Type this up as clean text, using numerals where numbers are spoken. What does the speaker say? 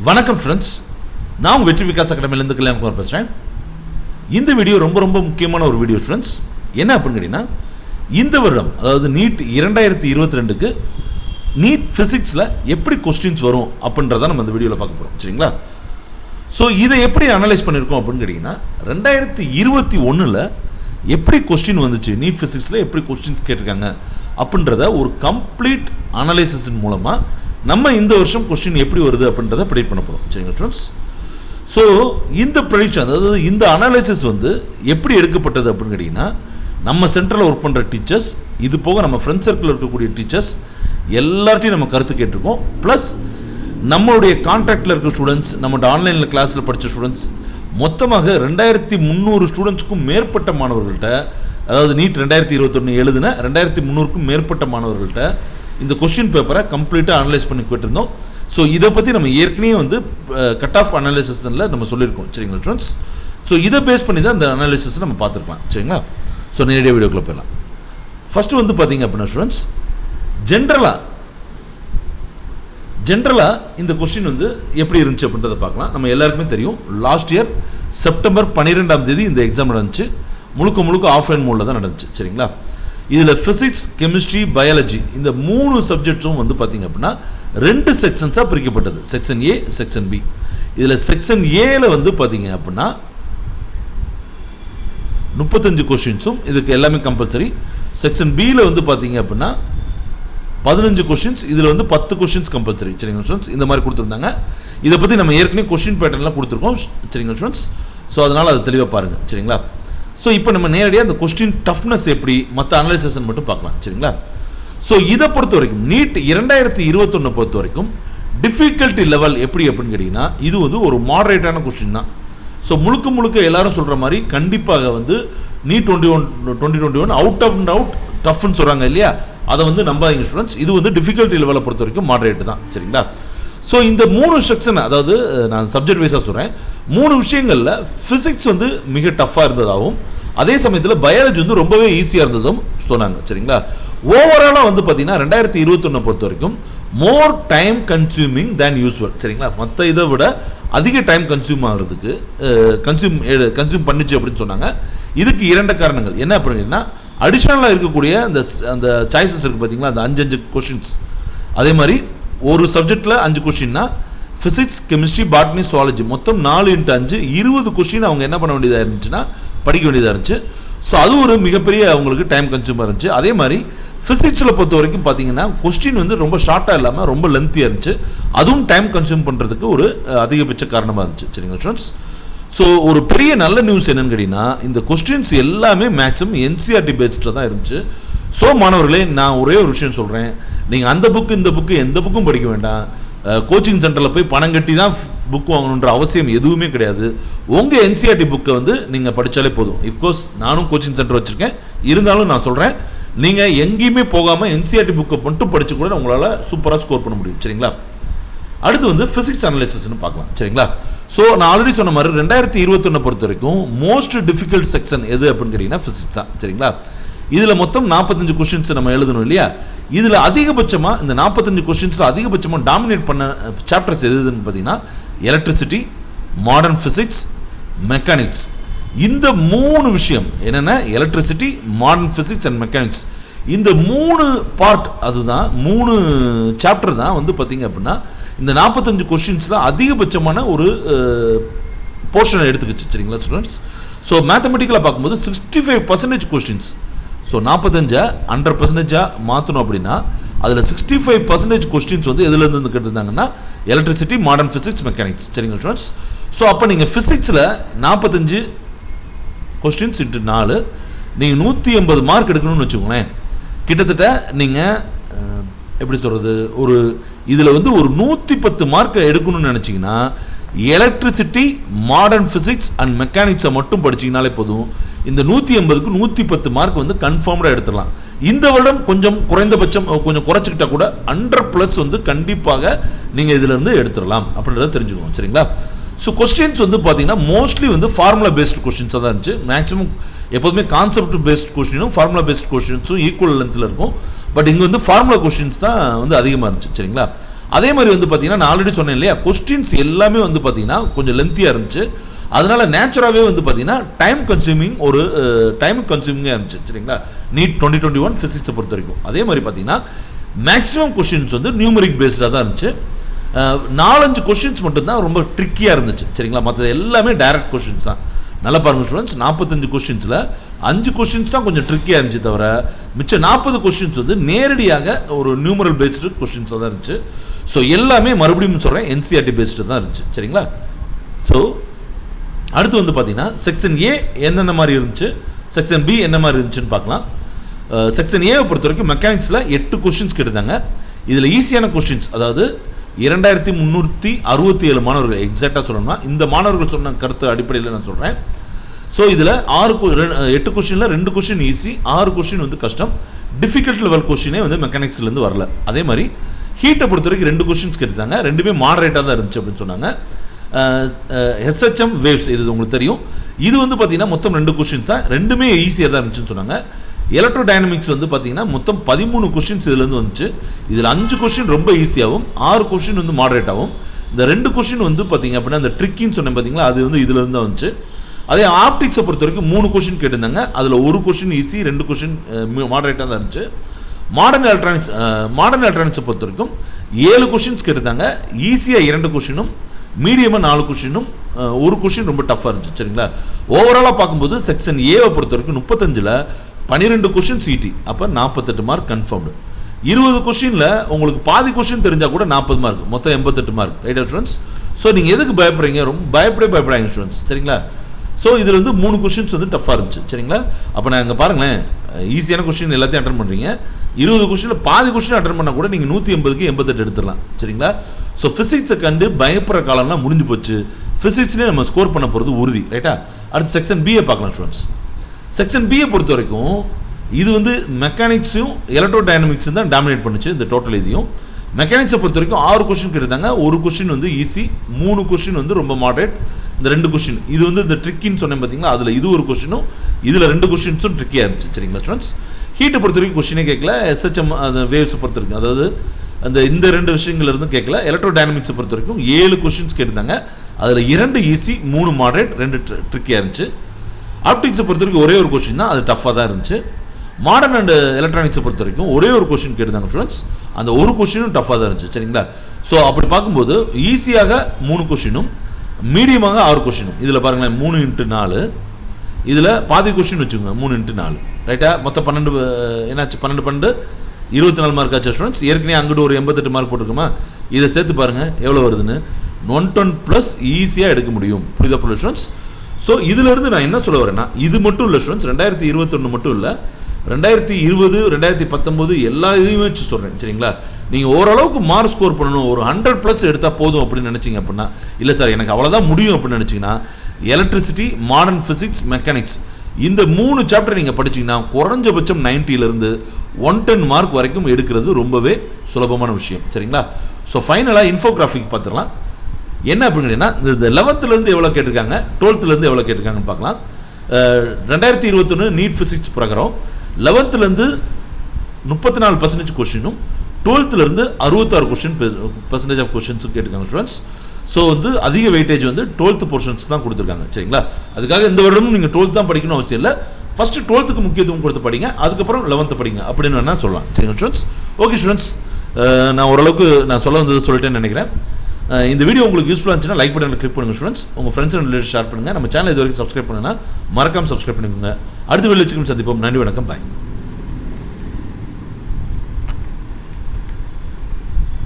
வணக்கம் ஸ்டூடெண்ட்ஸ், நான் வெற்றி விகாஸ் அகாடமியிலேருந்து கல்யாணகுமார் பேசுகிறேன். இந்த வீடியோ ரொம்ப ரொம்ப முக்கியமான ஒரு வீடியோ ஸ்டூடெண்ட்ஸ். என்ன அப்படின்னு கேட்டிங்கன்னா, இந்த வருடம் அதாவது நீட் 2022க்கு நீட் ஃபிசிக்ஸில் எப்படி கொஸ்டின்ஸ் வரும் அப்படின்றத நம்ம இந்த வீடியோவில் பார்க்க போகிறோம். சரிங்களா? ஸோ இதை எப்படி அனலைஸ் பண்ணியிருக்கோம் அப்படின்னு கேட்டிங்கன்னா, 2021 எப்படி கொஸ்டின் வந்துச்சு, நீட் ஃபிசிக்ஸில் எப்படி கொஸ்டின்ஸ் கேட்டிருக்காங்க அப்படின்றத ஒரு கம்ப்ளீட் அனலைசிஸின் மூலமாக நம்ம இந்த வருஷம் கொஸ்டின் எப்படி வருது அப்படின்றத ப்ரெடிக்ட் பண்ண போகிறோம். சரிங்க ஸ்டூடெண்ட்ஸ்? ஸோ இந்த ப்ரெடிக்ஷன், அதாவது இந்த அனாலிசிஸ் எப்படி எடுக்கப்பட்டது அப்படின்னு கேட்டிங்கன்னா, நம்ம சென்டரில் ஒர்க் பண்ணுற டீச்சர்ஸ், இது போக நம்ம ஃப்ரெண்ட் சர்க்கிளில் இருக்கக்கூடிய டீச்சர்ஸ் எல்லார்ட்டையும் நம்ம கருத்து கேட்டிருக்கோம். ப்ளஸ் நம்மளுடைய கான்டாக்டில் இருக்க ஸ்டூடெண்ட்ஸ், நம்மளோட ஆன்லைனில் கிளாஸில் படித்த ஸ்டூடெண்ட்ஸ், மொத்தமாக 2300 ஸ்டூடெண்ட்ஸ்க்கும் மேற்பட்ட மாணவர்கள்ட்ட, அதாவது நீட் 2021 எழுதின 2300க்கும் மேற்பட்ட மாணவர்கள்ட்ட இந்த கொஸ்டின் பேப்பரை கம்ப்ளீட்டாக அனலைஸ் பண்ணி கேட்டிருந்தோம். ஸோ இதை பற்றி நம்ம ஏற்கனவே கட் ஆஃப் அனாலிசிஸில் நம்ம சொல்லியிருக்கோம். சரிங்களா ஸ்டூடெண்ட்ஸ்? ஸோ இதை பேஸ் பண்ணி தான் இந்த அனாலிசிஸ் நம்ம பார்த்துருக்கலாம். சரிங்களா? ஸோ நேரடியாக வீடியோக்குள்ளே போயிடலாம். ஃபஸ்ட்டு பார்த்தீங்க அப்படின்னா ஸ்டூடெண்ட்ஸ், ஜென்ரலாக இந்த கொஸ்டின் எப்படி இருந்துச்சு அப்படின்றத பார்க்கலாம். நம்ம எல்லாருக்குமே தெரியும், லாஸ்ட் இயர் செப்டம்பர் 12ஆம் தேதி இந்த எக்ஸாம் நடந்துச்சு. முழுக்க ஆஃப்லைன் மோடில் தான் நடந்துச்சு. சரிங்களா? இதில் ஃபிசிக்ஸ், கெமிஸ்ட்ரி, பயாலஜி இந்த 3 சப்ஜெக்ட்ஸும் பார்த்தீங்க அப்படின்னா 2 செக்ஷன்ஸாக பிரிக்கப்பட்டது. Section A, section B. இதில் செக்ஷன் ஏல பார்த்தீங்க அப்படின்னா 35 கொஸ்டின்ஸும், இதுக்கு எல்லாமே கம்பல்சரி. செக்ஷன் பியில் பார்த்தீங்க அப்படின்னா 15 கொஸ்டின்ஸ், இதில் 10 கொஸ்டின்ஸ் கம்பல்சரி. சரிங்க ஸ்டூடெண்ட்ஸ்? இந்த மாதிரி கொடுத்துருந்தாங்க. இதை பற்றி நம்ம ஏற்கனவே கொஸ்டின் பேட்டர்ன்லாம் கொடுத்துருக்கோம். சரிங்க ஸ்டூடெண்ட்ஸ்? ஸோ அதனால் அதை தெளிவாக பாருங்கள். சரிங்களா? ஸோ இப்போ நம்ம நேரடியாக அந்த கொஸ்டின் டஃப்னஸ் எப்படி, மற்ற அனலைசேஷன் மட்டும் பார்க்கலாம். சரிங்களா? ஸோ இதை பொறுத்த வரைக்கும் நீட் 2021 பொறுத்த வரைக்கும் டிஃபிகல்ட்டி லெவல் எப்படி அப்படின்னு கேட்டிங்கன்னா, இது ஒரு மாடரேட்டான கொஸ்டின் தான். ஸோ முழுக்க எல்லாரும் சொல்கிற மாதிரி கண்டிப்பாக NEET 2021 out of and out டஃப்னு சொல்கிறாங்க இல்லையா, அதை நம்பாதீங்க ஸ்டூடெண்ட்ஸ். இது டிஃபிகல்ட்டி லெவலை பொறுத்த வரைக்கும் மாடரேட் தான். சரிங்களா? ஸோ இந்த 3 செக்ஷன், அதாவது நான் சப்ஜெக்ட் வைஸாக சொல்கிறேன், 3 விஷயங்களில் ஃபிசிக்ஸ் மிக டஃப்பாக இருந்ததாகவும், அதே சமயத்தில் பயாலஜி ரொம்பவே ஈஸியாக இருந்ததும் சொன்னாங்க. சரிங்களா? ஓவராலாக பார்த்தீங்கன்னா 2021 பொறுத்த வரைக்கும் மோர் டைம் கன்சியூமிங் தேன் யூஸ்வல். சரிங்களா? மற்ற இதை விட அதிக டைம் கன்சியூம் ஆகிறதுக்கு கன்சியூம் பண்ணிச்சு அப்படின்னு சொன்னாங்க. இதுக்கு 2 காரணங்கள். என்ன அப்படின்னா, அடிஷ்னலாக இருக்கக்கூடிய அந்த சாய்ஸஸ் இருக்குது பார்த்தீங்களா, அந்த 5 கொஸ்டின்ஸ். அதே மாதிரி ஒரு சப்ஜெக்டில் 5 கொஸ்டின்னா ஃபிசிக்ஸ், கெமிஸ்ட்ரி, பாட்னி, சுவாலஜி மொத்தம் 4 × 5 20 கொஸ்டின் அவங்க என்ன பண்ண வேண்டியதாக இருந்துச்சுன்னா படிக்க வேண்டியதாக இருந்துச்சு. ஸோ அது ஒரு மிகப்பெரிய அவங்களுக்கு டைம் கன்சியூமாக இருந்துச்சு. அதே மாதிரி ஃபிசிக்ஸில் பொறுத்த வரைக்கும் பார்த்தீங்கன்னா கொஸ்டின் ரொம்ப ஷார்ட்டாக இல்லாமல் ரொம்ப லென்த்தியாக இருந்துச்சு. அதுவும் டைம் கன்சியூம் பண்ணுறதுக்கு ஒரு அதிகபட்ச காரணமாக இருந்துச்சு. சரிங்களா ஸ்டூடெண்ட்ஸ்? ஸோ ஒரு பெரிய நல்ல நியூஸ் என்னன்னு கேட்டிங்கன்னா, இந்த கொஸ்டின்ஸ் எல்லாமே மேக்ஸிமம் என்சிஆர்டி பேஸ்டாக தான் இருந்துச்சு. ஸோ மாணவர்களே, நான் ஒரே ஒரு விஷயம் சொல்கிறேன், நீங்கள் அந்த புக்கு இந்த புக்கு எந்த புக்கும் படிக்க வேண்டாம். கோச்சிங் சென்டரில் போய் பணம் கட்டி தான் புக் வாங்கணுன்ற அவசியம் எதுவுமே கிடையாது. உங்கள் என்சிஆர்டி புக்கை நீங்கள் படித்தாலே போதும். இஃப்கோர்ஸ் நானும் கோச்சிங் சென்டர் வச்சுருக்கேன், இருந்தாலும் நான் சொல்கிறேன், நீங்கள் எங்கேயுமே போகாமல் என்சிஆர்டி புக்கை மட்டும் படித்து கூட உங்களால் சூப்பராக ஸ்கோர் பண்ண முடியும். சரிங்களா? அடுத்து ஃபிசிக்ஸ் அனலைசிஸ்னு பார்க்கலாம். சரிங்களா? ஸோ நான் ஆல்ரெடி சொன்ன மாதிரி 2021 பொறுத்த வரைக்கும் மோஸ்ட் டிஃபிகல்ட் செக்ஷன் எது அப்படின்னு கேட்டிங்கன்னா ஃபிசிக்ஸ் தான். சரிங்களா? இதில் மொத்தம் 45 கொஸ்டின்ஸ் நம்ம எழுதணும் இல்லையா? இதில் அதிகபட்சமாக இந்த 45 கொஸ்டின்ஸில் அதிகபட்சமாக டாமினேட் பண்ண சாப்டர்ஸ் எதுன்னு பார்த்தீங்கன்னா எலக்ட்ரிசிட்டி, மாடர்ன் ஃபிசிக்ஸ், மெக்கானிக்ஸ். இந்த 3 விஷயம் என்னென்னா electricity, modern physics and mechanics. இந்த 3 பார்ட், அதுதான் 3 சாப்டர் தான் பார்த்தீங்க அப்படின்னா இந்த 45 கொஸ்டின்ஸில் அதிகபட்சமான ஒரு போர்ஷனை எடுத்துக்கிச்சு. சரிங்களா ஸ்டூடெண்ட்ஸ்? ஸோ மேத்தமெட்டிக்கலாக பார்க்கும்போது 65% கொஸ்டின்ஸ். ஸோ 45 100% மாற்றணும் அப்படின்னா அதில் 65% கொஸ்டின்ஸ் எதுலேருந்து கேட்டிருந்தாங்கன்னா எலக்ட்ரிசிட்டி, மாடர்ன் ஃபிசிக்ஸ், மெக்கானிக்ஸ். சரிங்களா ஸ்டூடெண்ட்ஸ்? ஸோ அப்போ நீங்கள் ஃபிசிக்ஸில் 45 கொஸ்டின்ஸ் × 4 நீங்கள் 180 மார்க் எடுக்கணும்னு வச்சுக்கோங்களேன். கிட்டத்தட்ட நீங்கள் எப்படி சொல்கிறது, ஒரு இதில் ஒரு 110 மார்க் எடுக்கணும்னு நினச்சிங்கன்னா எலக்ட்ரிசிட்டி, மாடர்ன் ஃபிசிக்ஸ் அண்ட் மெக்கானிக்ஸை மட்டும் படிச்சிங்கனாலே போதும். இந்த 180க்கு 110 மார்க் கன்ஃபார்ம்டாக எடுத்துடலாம். இந்த வருடம் கொஞ்சம் குறைந்தபட்சம் கொஞ்சம் குறைச்சிக்கிட்டா கூட 100+ கண்டிப்பாக நீங்கள் இதிலேருந்து எடுத்துடலாம் அப்படின்றத தெரிஞ்சுக்கணும். சரிங்களா? ஸோ கொஸ்டின்ஸ் பார்த்தீங்கன்னா மோஸ்ட்லி ஃபார்முலா பேஸ்டு கொஸ்டின்ஸாக தான் இருந்துச்சு. மேக்ஸிமம் எப்போதுமே கான்செப்ட் பேஸ்ட் கொஸ்டினும் ஃபார்முலா பேஸ்ட் கொஸ்டின்ஸும் ஈக்குவல் லென்த்தில் இருக்கும். பட் இங்கே ஃபார்முலா கொஸ்டின்ஸ் தான் அதிகமாக இருந்துச்சு. சரிங்களா? அதே மாதிரி வந்து பார்த்தீங்கன்னா நான் ஆல்ரெடி சொன்னேன் இல்லையா, கொஸ்டின்ஸ் எல்லாமே வந்து பார்த்தீங்கன்னா கொஞ்சம் லென்த்தியாக இருந்துச்சு. அதனால நேச்சுராகவே வந்து பார்த்தீங்கன்னா டைம் கன்சியூமிங்காக இருந்துச்சு. சரிங்களா, நீட் 2021 ஃபிசிக்ஸை பொறுத்த வரைக்கும். அதே மாதிரி பார்த்தீங்கன்னா மேக்ஸிமம் கொஸ்டின்ஸ் வந்து நியூமரிக் பேஸ்டாக தான் இருந்துச்சு. 4-5 கொஸ்டின்ஸ் மட்டும்தான் ரொம்ப ட்ரிக்கியாக இருந்துச்சு. சரிங்களா, மற்ற எல்லாமே டைரக்ட் கொஸ்டின்ஸ் தான். நல்லா பாருங்க ஸ்டூடெண்ட்ஸ், 45 கொஸ்டின்ஸில் 5 கொஸ்டின்ஸ் தான் கொஞ்சம் ட்ரிக்கியாக இருந்துச்சு, தவிர மிச்சம் 40 கொஸ்டின்ஸ் வந்து நேரடியாக ஒரு நியூமரல் பேஸ்டு கொஸ்டின்ஸாக தான் இருந்துச்சு. ஸோ எல்லாமே மறுபடியும் சொல்கிறேன் NCERT பேஸ்டு தான் இருந்துச்சு. சரிங்களா, ஸோ அடுத்து வந்து பார்த்தீங்கன்னா செக்ஷன் ஏ என்னென்ன மாதிரி இருந்துச்சு, செக்ஷன் பி என்ன மாதிரி இருந்துச்சுன்னு பார்க்கலாம். செக்ஷன் ஏவை பொறுத்த வரைக்கும் மெக்கானிக்ஸில் 8 கொஸ்டின்ஸ் கேட்டிருந்தாங்க. இதில் ஈஸியான கொஸ்டின்ஸ், அதாவது 2367 மாணவர்கள் எக்ஸாக்டாக சொல்லணும்னா இந்த மாணவர்கள் சொன்ன கருத்து அடிப்படையில் நான் சொல்கிறேன். ஸோ இதில் 8 கொஸ்டினில் 2 கொஸ்டின் ஈஸி, 6 கொஸ்டின் வந்து கஷ்டம். டிஃபிகல்ட் லெவல் கொஸ்டினே வந்து மெக்கானிக்ஸ்லேருந்து வரல. அதே மாதிரி ஹீட்டை பொறுத்த வரைக்கும் 2 கொஸ்டின்ஸ் கேட்டாங்க, ரெண்டுமே மாடரேட்டாக தான் இருந்துச்சு அப்படின்னு சொன்னாங்க. SHM வேவ்ஸ் இது உங்களுக்கு தெரியும். இது வந்து பார்த்தீங்கன்னா மொத்தம் 2 கொஸ்டின்ஸ் தான், ரெண்டுமே ஈஸியாக தான் இருந்துச்சுன்னு சொன்னாங்க. எலக்ட்ரோ டைனமிக்ஸ் வந்து பார்த்தீங்கன்னா மொத்தம் 13 கொஸ்டின்ஸ் இதுலேருந்து வந்துச்சு. இதில் 5 கொஸ்டின் ரொம்ப ஈஸியாகவும் 6 கொஸ்டின் வந்து மாடரேட்டாகவும். இந்த 2 கொஸ்டின் வந்து பார்த்தீங்க அப்படின்னா அந்த ட்ரிக்கின்னு சொன்னேன் பார்த்தீங்களா, அது வந்து இதுலேருந்து தான் வந்துச்சு. அதே ஆப்டிக்ஸை பொறுத்த வரைக்கும் 3 கொஸ்டின் கேட்டிருந்தாங்க. அதில் 1 கொஸ்டின் ஈஸி, 2 கொஸ்டின் மாடரேட்டாக தான் இருந்துச்சு. மாடர்ன் எலக்ட்ரானிக்ஸை பொறுத்த வரைக்கும் 7 கொஸ்டின்ஸ் கேட்டிருந்தாங்க. ஈஸியாக 2 கொஸ்டினும், மீடியமாக 4 கொஸ்டினும், 1 கொஸ்டின் ரொம்ப டஃப்பாக இருந்துச்சு. சரிங்களா, ஓவராலாக பார்க்கும்போது செக்ஷன் ஏவை பொறுத்த வரைக்கும் 35ல் 12 கொஸ்டின் சிடி, அப்போ 48 மார்க் கன்ஃபார்ம்டு. 20 கொஸ்டினில் உங்களுக்கு பாதி கொஸ்டின் தெரிஞ்சால் கூட 40 மார்க், மொத்தம் 88 மார்க். ரைட் ஸ்டூடெண்ட்ஸ், ஸோ நீங்கள் எதுக்கு பயப்படுறீங்க, ரொம்ப பயப்படாங்க ஸ்டூடெண்ட்ஸ். சரிங்களா, ஸோ இதில் வந்து 3 கொஸ்டின்ஸ் வந்து டஃப்பாக இருந்துச்சு. சரிங்களா, அப்போ நான் இங்கே பாருங்களேன், ஈஸியான கொஸ்டின் எல்லாத்தையும் அட்டன் பண்ணுறீங்க. 20 கொஸ்டினில் பாதி கொஸ்டின் அட்டன் பண்ணால் கூட நீங்கள் 180க்கு 88 எடுத்துடலாம். சரிங்களா, ஸோ ஃபிசிக்ஸை கண்டு பயப்படுற காலம்லாம் முடிஞ்சு போச்சு. ஃபிசிக்ஸ்லேயே நம்ம ஸ்கோர் பண்ண போகிறது உறுதி. ரைட்டா, அடுத்து செக்ஷன் பியை பார்க்கலாம் ஸ்டூடெண்ட்ஸ். செக்ஷன் பியை பொறுத்த வரைக்கும் இது வந்து மெக்கானிக்ஸையும் எலக்ட்ரோ டைனமிக்ஸும் தான் டாமினேட் பண்ணுச்சு இந்த டோட்டல் இதையும். மெக்கானிக்ஸை பொறுத்த வரைக்கும் 6 கொஸ்டின் கேட்டாங்க, 1 கொஸ்டின் வந்து ஈஸி, 3 கொஸ்டின் வந்து ரொம்ப மாடரேட். இந்த 2 கொஸ்டின் இது வந்து இந்த ட்ரிக்கின்னு சொன்னேன் பார்த்தீங்களா, அதில் இது ஒரு கொஸ்டினும் இதில் 2 கொஸ்டின்ஸும் ட்ரிக்கியாக இருந்துச்சு. சரிங்களா ஸ்டூடெண்ட்ஸ், ஹீட்டை பொறுத்த வரைக்கும் கொஸ்டினே கேட்கல. SHM அந்த வேவ்ஸை பொறுத்த வரைக்கும், அதாவது இந்த 2 விஷயங்கள் இருந்து கேட்கல. எலக்ட்ரோ டைனமிக்ஸை பொறுத்த வரைக்கும் 7 கொஸ்டின்ஸ் கேட்டிருந்தாங்க. அதில் 2 ஈஸி, 3 மாடரேட், 2 ட்ரிக்கியாக இருந்துச்சு. ஆப்டிக்ஸை பொறுத்த வரைக்கும் ஒரே ஒரு கொஸ்டின் தான், அது டஃப்பாக தான் இருந்துச்சு. மாடர்ன் அண்ட் எலக்ட்ரானிக்ஸை பொறுத்த வரைக்கும் ஒரே ஒரு கொஸ்டின் கேட்டிருந்தாங்க ஸ்டூடெண்ட்ஸ், அந்த ஒரு கொஸ்டினும் டஃப்பாக தான் இருந்துச்சு. சரிங்களா, ஸோ அப்படி பார்க்கும்போது ஈஸியாக 3 கொஸ்டினும், மீடியமாக 6 கொஸ்டினும். இதில் பாருங்களேன் 3 × 4, இதில் பாதி கொஸ்டின் வச்சுக்கோங்க 3 × 4. ரைட்டா, மொத்தம் 12 என்னாச்சு, 12 24 மார்க் ஆச்சு ஸ்டூடெண்ட்ஸ். ஏற்கனவே அங்கிட்டு ஒரு 88 மார்க் போட்டுருக்குமா, இதை சேர்த்து பாருங்கள் எவ்வளோ வருதுன்னு. 110+ ஈஸியாக எடுக்க முடியும். புரியுதா ஸ்டூடெண்ட்ஸ்? ஸோ இதிலிருந்து நான் என்ன சொல்ல வரேன்னா, இது மட்டும் இல்லை ஸ்டூடெண்ட்ஸ், 2021 மட்டும் இல்லை, 2020, 2019 எல்லா இதையும் வச்சு சொல்கிறேன். சரிங்களா, நீங்கள் ஓரளவுக்கு மார்க் ஸ்கோர் பண்ணணும், ஒரு 100+ எடுத்தால் போதும் அப்படின்னு நினச்சிங்க அப்படின்னா, இல்லை சார் எனக்கு அவ்வளோதான் முடியும் அப்படின்னு நினச்சிங்கன்னா, எலக்ட்ரிசிட்டி, மாடர்ன் ஃபிசிக்ஸ், மெக்கானிக்ஸ் இந்த 3 சாப்டர் நீங்கள் படிச்சிங்கன்னா குறைஞ்சபட்சம் 90லேருந்து 110 மார்க் வரைக்கும் எடுக்கிறது ரொம்பவே சுலபமான விஷயம். சரிங்களா, ஸோ ஃபைனலாக இன்ஃபோகிராஃபிக் பார்த்துடலாம். என்ன அப்படின்னா, இந்த 11லேருந்து எவ்வளோ கேட்டிருக்காங்க, 12லேருந்து எவ்வளோ கேட்டிருக்காங்கன்னு பார்க்கலாம். 2021 நீட் ஃபிசிக்ஸ் பிரகாரம் 11லேருந்து 34% கொஸ்டினும், 12லேருந்து 66% ஆஃப் கொஸ்டின்ஸும் கேட்டிருக்காங்க ஸ்டூடெண்ட்ஸ். ஸோ வந்து அதிக வெயிட்டேஜ் வந்து 12th போர்ஷன்ஸ் தான் கொடுத்துருக்காங்க. சரிங்களா, அதுக்காக இந்த வருடமும் நீங்கள் 12th தான் படிக்கணும் அவசியம் இல்லை. ஃபஸ்ட்டு 12th முக்கியத்துவம் கொடுத்து படிங்க, அதுக்கப்புறம் 11th படிங்க அப்படின்னு வேணால் சொல்லலாம். சரிங்க ஸ்டூடெண்ட்ஸ், ஓகே ஸ்டூடெண்ட்ஸ், நான் ஓரளவுக்கு நான் சொல்ல வந்தது சொல்லிட்டேன்னு நினைக்கிறேன். இந்த வீடியோ உங்களுக்கு யூஸ்ஃபுல்லாக இருந்துச்சுன்னா லைக் பட்டனை கிளிக் பண்ணுங்கள் ஸ்டூடெண்ட்ஸ். உங்கள் ஃப்ரெண்ட்ஸ் அண்ட் ரிலேட்டிவ்ஸ் ஷேர் பண்ணுங்கள். நம்ம சேனல் இது வரைக்கும் சப்ஸ்கிரைப் பண்ணுன்னா மறக்காமல் சப்ஸ்கிரைப் பண்ணிக்கோங்க. அடுத்த வீடியோ வச்சுக்கணும் சந்திப்போம். நன்றி, வணக்கம், பாய்.